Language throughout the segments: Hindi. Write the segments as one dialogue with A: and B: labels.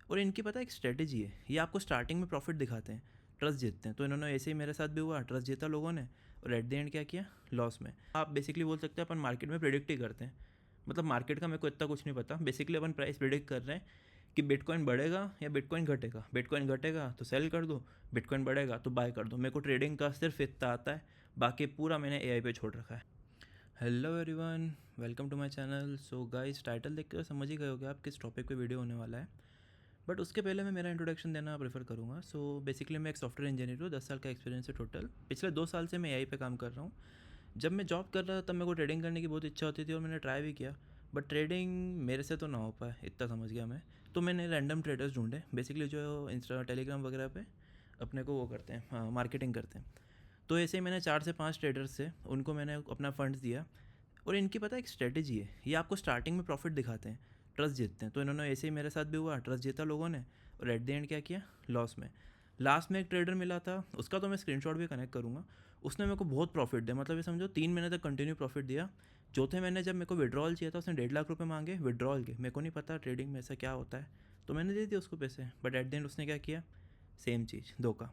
A: और इनकी पता है एक स्ट्रेटेजी है, ये आपको स्टार्टिंग में प्रॉफिट दिखाते हैं, ट्रस्ट जीतते हैं। तो इन्होंने ऐसे ही मेरे साथ भी हुआ, ट्रस्ट जीता लोगों ने और एट द एंड क्या किया, लॉस में। आप बेसिकली बोल सकते हैं अपन मार्केट में प्रेडिक्ट ही करते हैं, मतलब मार्केट का मेरे को इतना कुछ नहीं पता। बेसिकली अपन प्राइस प्रेडिक्ट कर रहे हैं कि बिटकॉइन बढ़ेगा या बिटकॉइन घटेगा। बिटकॉइन घटेगा तो सेल कर दो, बिटकॉइन बढ़ेगा तो बाय कर दो। मेरे को ट्रेडिंग का सिर्फ इतना आता है, बाकी पूरा मैंने एआई पे छोड़ रखा है। Hello everyone, welcome to my channel. So guys, title देख कर समझ ही गए होगे आप किस टॉपिक पे वीडियो होने वाला है। बट उसके पहले मैं मेरा इंट्रोडक्शन देना प्रेफर करूँगा। सो बेसिकली मैं एक सॉफ्टवेयर इंजीनियर हूँ, 10 साल का एक्सपीरियंस है टोटल। पिछले 2 साल से मैं एआई पे काम कर रहा हूँ। जब मैं जॉब कर रहा था तब मेरे को ट्रेडिंग करने की बहुत इच्छा होती थी और मैंने ट्राई भी किया, बट ट्रेडिंग मेरे से तो ना हो पाए, इतना समझ गया मैं। तो मैंने रैंडम ट्रेडर्स ढूंढे, बेसिकली जो इंस्टा टेलीग्राम वगैरह पे अपने को वो करते हैं, हाँ, मार्केटिंग करते हैं। तो ऐसे ही मैंने 4 से 5 ट्रेडर्स से उनको मैंने अपना फंड्स दिया। और इनकी पता है एक स्ट्रेटेजी है, ये आपको स्टार्टिंग में प्रॉफिट दिखाते हैं, ट्रस्ट जीतते हैं। तो इन्होंने ऐसे ही मेरे साथ भी हुआ, ट्रस्ट जीता लोगों ने और एट द एंड क्या किया, लॉस में। लास्ट में एक ट्रेडर मिला था, उसका तो मैं स्क्रीनशॉट भी कनेक्ट करूँगा। उसने मेरे को बहुत प्रॉफिट दिया, मतलब ये समझो 3 महीने तक कंटिन्यू प्रॉफिट दिया। चौथे महीने जब मेरे को विड्रॉल चाहिए था, उसने 1.5 लाख रुपये मांगे विड्रॉल के। मेरे को नहीं पता ट्रेडिंग में ऐसा क्या होता है, तो मैंने दे दिया उसको पैसे। बट एट द एंड उसने क्या किया, सेम चीज़, धोखा।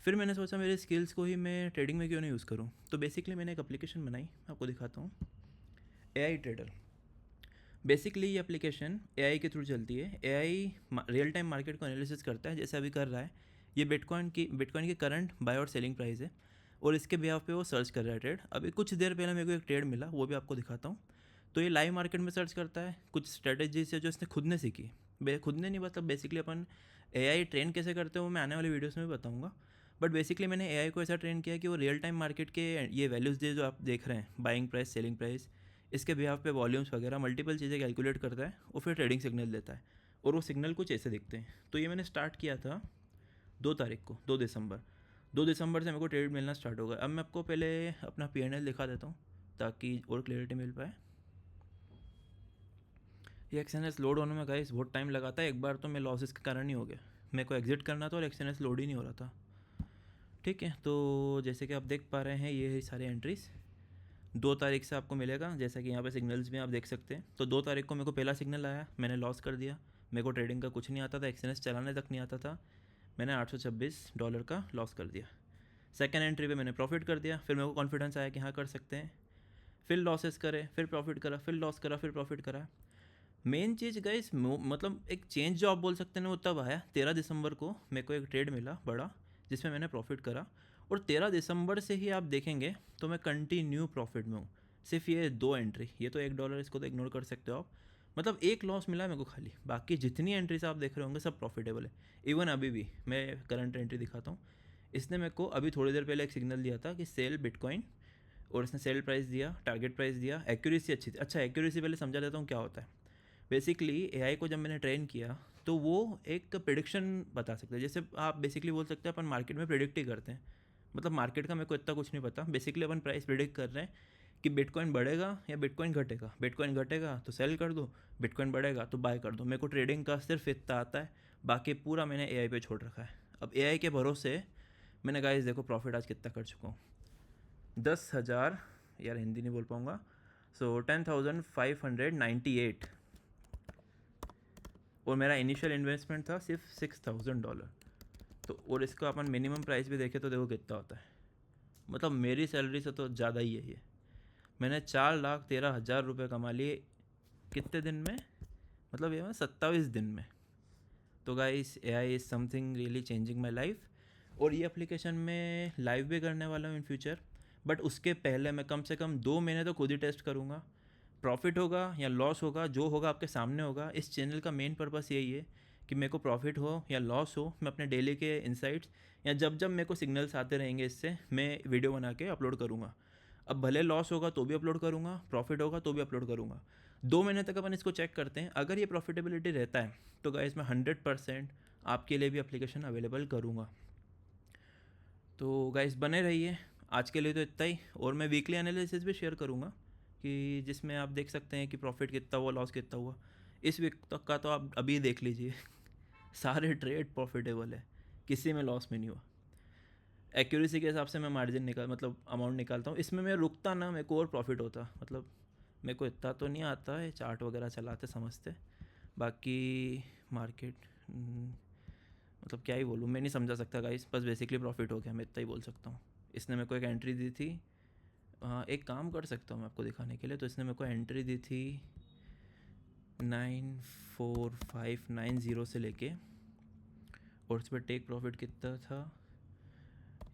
A: फिर मैंने सोचा मेरे स्किल्स को ही मैं ट्रेडिंग में क्यों नहीं यूज़ करूँ। तो बेसिकली मैंने एक एप्लीकेशन बनाई, आपको दिखाता हूँ, एआई ट्रेडर। बेसिकली ये एप्लीकेशन एआई के थ्रू चलती है। एआई रियल टाइम मार्केट को एनालिसिस करता है, जैसे अभी कर रहा है। ये बिटकॉइन की करंट बाय और सेलिंग प्राइस है और इसके बिहाफ पे वो सर्च कर रहा है ट्रेड। अभी कुछ देर पहले मेरे को एक ट्रेड मिला, वो भी आपको दिखाता हूँ। तो ये लाइव मार्केट में सर्च करता है कुछ स्ट्रेटेजीज है जो इसने खुद ने सीखी। खुद ने नहीं, मतलब बेसिकली अपन एआई ट्रेन कैसे करते हैं वो मैं आने वाली वीडियोस में भी बताऊँगा। बट बेसिकली मैंने एआई को ऐसा ट्रेन किया कि वो रियल टाइम मार्केट के ये वैल्यूज़ दे जो आप देख रहे हैं, बाइंग प्राइस, सेलिंग प्राइस, इसके बिहाफ पे वॉल्यूम्स वगैरह मल्टीपल चीज़ें कैलकुलेट करता है और फिर ट्रेडिंग सिग्नल देता है। और वो सिग्नल कुछ ऐसे दिखते हैं। तो ये मैंने स्टार्ट किया था 2 तारीख को, 2 दिसंबर। 2 दिसंबर से मेरे को ट्रेड मिलना स्टार्ट होगा। अब मैं आपको पहले अपना पी&एल दिखा देता हूँ ताकि और क्लियरिटी मिल पाए। ये एक्सएनएस लोड होने में गाइस बहुत टाइम लगाता है। एक बार तो मैं लॉसेस के कारण ही हो गया, मेरे को एग्जिट करना था और एक्सएनएस लोड ही नहीं हो रहा था। ठीक है, तो जैसे कि आप देख पा रहे हैं ये है सारे एंट्रीज। 2 तारीख से आपको मिलेगा, जैसा कि यहाँ पे सिग्नल्स भी आप देख सकते हैं। तो 2 तारीख को मेरे को पहला सिग्नल आया, मैंने लॉस कर दिया। मेरे को ट्रेडिंग का कुछ नहीं आता था, एक्सचेंज चलाने तक नहीं आता था। मैंने $826 का लॉस कर दिया। सेकेंड एंट्री पे मैंने प्रॉफिट कर दिया। फिर मेरे को कॉन्फिडेंस आया कि हाँ कर सकते हैं। फिर लॉसेस करे, फिर प्रॉफिट करा, फिर लॉस करा, फिर प्रॉफिट करा। मेन चीज़ गाइस, मतलब एक चेंज जो आप बोल सकते हैं वो तब आया 13 दिसंबर को। मेरे को एक ट्रेड मिला बड़ा जिसमें मैंने प्रॉफिट करा और 13 दिसंबर से ही आप देखेंगे तो मैं कंटिन्यू प्रॉफिट में हूँ। सिर्फ ये 2 एंट्री, ये तो $1, इसको तो इग्नोर कर सकते हो आप। मतलब एक लॉस मिला मेरे को खाली, बाकी जितनी एंट्रीज आप देख रहे होंगे सब प्रॉफिटेबल है। इवन अभी भी मैं करंट एंट्री दिखाता हूँ। इसने मेरे को अभी थोड़ी देर पहले एक सिग्नल दिया था कि सेल बिटकॉइन, और इसने सेल प्राइस दिया, टारगेट प्राइस दिया, एक्यूरेसी अच्छी थी। अच्छा, एक्यूरेसी पहले समझा देता हूँ क्या होता है। बेसिकली एआई को जब मैंने ट्रेन किया तो वो एक प्रिडिक्शन बता सकते हैं। जैसे आप बेसिकली बोल सकते हैं अपन मार्केट में प्रिडिक्ट ही करते हैं, मतलब मार्केट का मेरे को इतना कुछ नहीं पता। बेसिकली अपन प्राइस प्रिडिक्ट कर रहे हैं कि बिटकॉइन बढ़ेगा या बिटकॉइन घटेगा। बिटकॉइन घटेगा तो सेल कर दो, बिटकॉइन बढ़ेगा तो बाय कर दो। मेरे को ट्रेडिंग का सिर्फ इतना आता है, बाकी पूरा मैंने एआई पे छोड़ रखा है। अब एआई के भरोसे मैंने गाइस देखो प्रॉफिट आज कितना कर चुका हूँ, 10,000, यार हिंदी नहीं बोल पाऊँगा, सो 10,598। और मेरा इनिशियल इन्वेस्टमेंट था सिर्फ $6,000। तो और इसका अपन मिनिमम प्राइस भी देखें तो देखो कितना होता है, मतलब मेरी सैलरी से तो ज़्यादा ही है ये। मैंने 4,13,000 रुपये कमा लिए कितने दिन में, मतलब ये मैं 27 दिन में। तो guys, AI is something really changing my life. और ये एप्लीकेशन में लाइव भी करने वाला हूँ इन फ्यूचर। बट उसके पहले मैं कम से कम 2 महीने तो खुद ही टेस्ट करूँगा। प्रॉफिट होगा या लॉस होगा, जो होगा आपके सामने होगा। इस चैनल का मेन पर्पस यही है कि मेरे को प्रॉफिट हो या लॉस हो, मैं अपने डेली के इंसाइट्स या जब जब मेरे को सिग्नल्स आते रहेंगे इससे मैं वीडियो बना के अपलोड करूँगा। अब भले लॉस होगा तो भी अपलोड करूँगा, प्रॉफिट होगा तो भी अपलोड करूँगा। 2 महीने तक अपन इसको चेक करते हैं। अगर ये प्रॉफिटेबिलिटी रहता है तो गाइस मैं 100% आपके लिए भी एप्लीकेशन अवेलेबल करूँगा। तो गाइस बने रहिए। आज के लिए तो इतना ही, और मैं वीकली एनालिसिस भी शेयर करूँगा कि जिसमें आप देख सकते हैं कि प्रॉफिट कितना हुआ, लॉस कितना हुआ। इस वीक तक का तो आप अभी देख लीजिए सारे ट्रेड प्रॉफिटेबल है, किसी में लॉस में नहीं हुआ। एक्यूरेसी के हिसाब से मैं मार्जिन मतलब अमाउंट निकालता हूँ। इसमें मैं रुकता ना, मेरे को और प्रॉफिट होता। मतलब मेरे को इतना तो नहीं आता है, चार्ट वगैरह चलाते समझते। बाकी मार्केट मतलब क्या ही बोलूँ, मैं नहीं समझा सकता गाइस, बस बेसिकली प्रॉफिट हो गया, मैं इतना ही बोल सकता हूँ। इसने मेरे को एक एंट्री दी थी, एक काम कर सकता हूँ मैं आपको दिखाने के लिए। तो इसने मेरे को एंट्री दी थी 94590 से लेके, और उस पर टेक प्रॉफिट कितना था,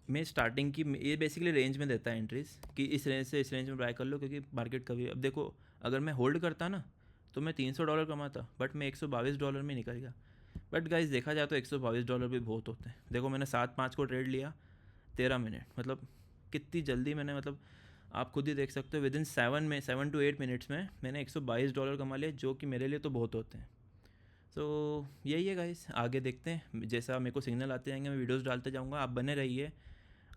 A: मैं स्टार्टिंग की, ये बेसिकली रेंज में देता है एंट्रीज कि इस रेंज से इस रेंज में बाय कर लो, क्योंकि मार्केट कभी, अब देखो अगर मैं होल्ड करता ना तो मैं $300 कमाता, बट मैं $122 में निकल गया। बट गाइस देखा जाए तो $122 भी बहुत होते हैं। देखो मैंने 7-5 को ट्रेड लिया, 13 मिनट, मतलब कितनी जल्दी मैंने, मतलब आप खुद ही देख सकते हो, विद इन 7 to 8 मिनट्स में मैंने $122 कमा लिया, जो कि मेरे लिए तो बहुत होते हैं। सो यही है गाइस, आगे देखते हैं, जैसा मेरे को सिग्नल आते जाएंगे मैं वीडियोस डालते जाऊंगा। आप बने रहिए,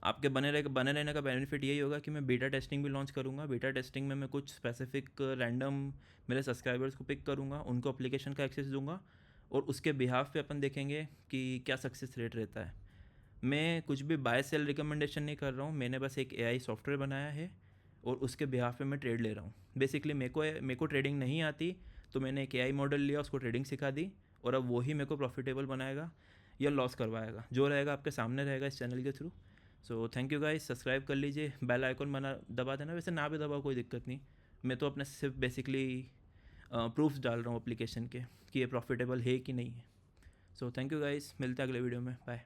A: आपके बने रहने का बेनिफिट यही होगा कि मैं बीटा टेस्टिंग भी लॉन्च करूँगा। बीटा टेस्टिंग में मैं कुछ स्पेसिफिक रैंडम मेरे सब्सक्राइबर्स को पिक करूँगा, उनको एप्लीकेशन का एक्सेस दूंगा, और उसके बिहाफ पे अपन देखेंगे कि क्या सक्सेस रेट रहता है। मैं कुछ भी बाय सेल रिकमेंडेशन नहीं कर रहा हूँ, मैंने बस एक एआई सॉफ्टवेयर बनाया है और उसके बिहाफ पे मैं ट्रेड ले रहा हूँ। बेसिकली मेरे को ट्रेडिंग नहीं आती, तो मैंने एक एआई मॉडल लिया, उसको ट्रेडिंग सिखा दी, और अब वही मेरे को प्रॉफिटेबल बनाएगा या लॉस करवाएगा, जो रहेगा आपके सामने रहेगा इस चैनल के through. So thank you guys, subscribe कर लीजिए, बेल आइकन बना दबा देना, वैसे ना भी दबाओ कोई दिक्कत नहीं, मैं तो अपने सिर्फ बेसिकली प्रूफ्स डाल रहा हूँ एप्लीकेशन के कि ये प्रॉफिटेबल है कि नहीं है। सो थैंक यू गाइस, मिलते हैं अगले वीडियो में, बाय।